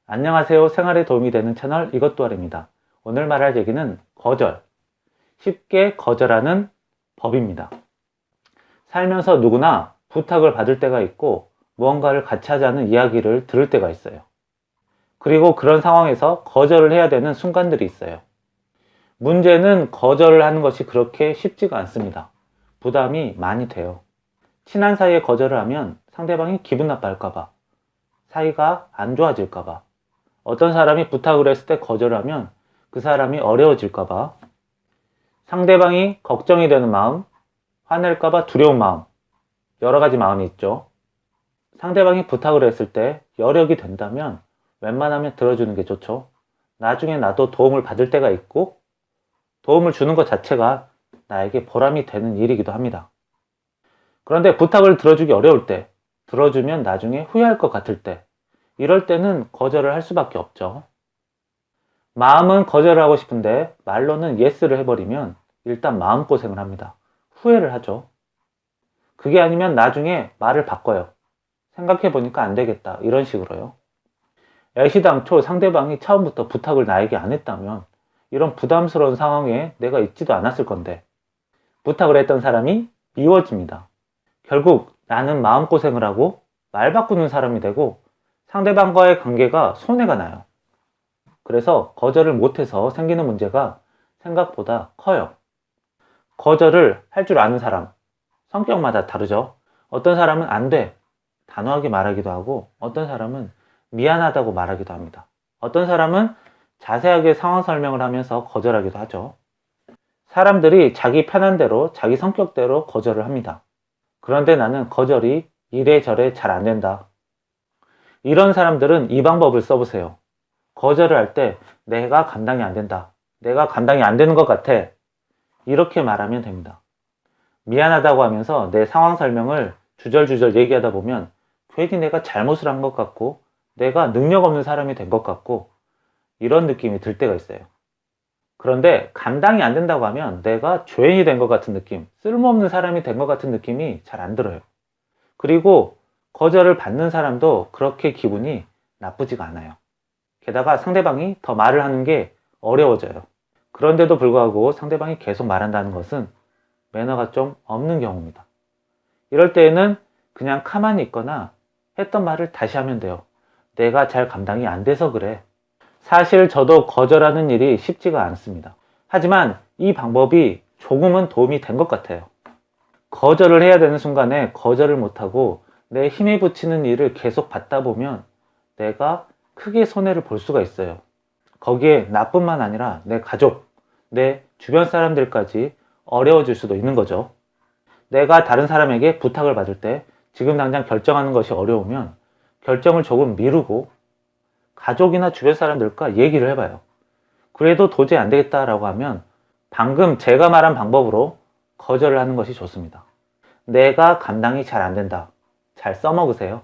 안녕하세요. 생활에 도움이 되는 채널 이것도 아입니다. 오늘 말할 얘기는 거절. 쉽게 거절하는 법입니다. 살면서 누구나 부탁을 받을 때가 있고 무언가를 같이 하자는 이야기를 들을 때가 있어요. 그리고 그런 상황에서 거절을 해야 되는 순간들이 있어요. 문제는 거절을 하는 것이 그렇게 쉽지가 않습니다. 부담이 많이 돼요. 친한 사이에 거절을 하면 상대방이 기분 나빠할까봐, 사이가 안 좋아질까봐, 어떤 사람이 부탁을 했을 때 거절하면 그 사람이 어려워질까봐, 상대방이 걱정이 되는 마음, 화낼까봐 두려운 마음, 여러 가지 마음이 있죠. 상대방이 부탁을 했을 때 여력이 된다면 웬만하면 들어주는 게 좋죠. 나중에 나도 도움을 받을 때가 있고 도움을 주는 것 자체가 나에게 보람이 되는 일이기도 합니다. 그런데 부탁을 들어주기 어려울 때, 들어주면 나중에 후회할 것 같을 때, 이럴 때는 거절을 할 수밖에 없죠. 마음은 거절을 하고 싶은데 말로는 예스를 해버리면 일단 마음고생을 합니다. 후회를 하죠. 그게 아니면 나중에 말을 바꿔요. 생각해보니까 안 되겠다. 이런 식으로요. 애시당초 상대방이 처음부터 부탁을 나에게 안 했다면 이런 부담스러운 상황에 내가 있지도 않았을 건데 부탁을 했던 사람이 미워집니다. 결국 나는 마음고생을 하고 말 바꾸는 사람이 되고 상대방과의 관계가 손해가 나요. 그래서 거절을 못해서 생기는 문제가 생각보다 커요. 거절을 할 줄 아는 사람, 성격마다 다르죠. 어떤 사람은 안 돼, 단호하게 말하기도 하고 어떤 사람은 미안하다고 말하기도 합니다. 어떤 사람은 자세하게 상황 설명을 하면서 거절하기도 하죠. 사람들이 자기 편한 대로, 자기 성격대로 거절을 합니다. 그런데 나는 거절이 이래저래 잘 안 된다. 이런 사람들은 이 방법을 써보세요. 거절을 할 때 내가 감당이 안 된다. 내가 감당이 안 되는 것 같아. 이렇게 말하면 됩니다. 미안하다고 하면서 내 상황 설명을 주절주절 얘기하다 보면 괜히 내가 잘못을 한 것 같고 내가 능력 없는 사람이 된 것 같고 이런 느낌이 들 때가 있어요. 그런데 감당이 안 된다고 하면 내가 죄인이 된 것 같은 느낌, 쓸모없는 사람이 된 것 같은 느낌이 잘 안 들어요. 그리고 거절을 받는 사람도 그렇게 기분이 나쁘지가 않아요. 게다가 상대방이 더 말을 하는 게 어려워져요. 그런데도 불구하고 상대방이 계속 말한다는 것은 매너가 좀 없는 경우입니다. 이럴 때에는 그냥 가만히 있거나 했던 말을 다시 하면 돼요. 내가 잘 감당이 안 돼서 그래. 사실 저도 거절하는 일이 쉽지가 않습니다. 하지만 이 방법이 조금은 도움이 된 것 같아요. 거절을 해야 되는 순간에 거절을 못하고 내 힘에 부치는 일을 계속 받다 보면 내가 크게 손해를 볼 수가 있어요. 거기에 나뿐만 아니라 내 가족, 내 주변 사람들까지 어려워질 수도 있는 거죠. 내가 다른 사람에게 부탁을 받을 때 지금 당장 결정하는 것이 어려우면 결정을 조금 미루고 가족이나 주변 사람들과 얘기를 해봐요. 그래도 도저히 안 되겠다라고 하면 방금 제가 말한 방법으로 거절을 하는 것이 좋습니다. 내가 감당이 잘 안 된다. 잘 써먹으세요.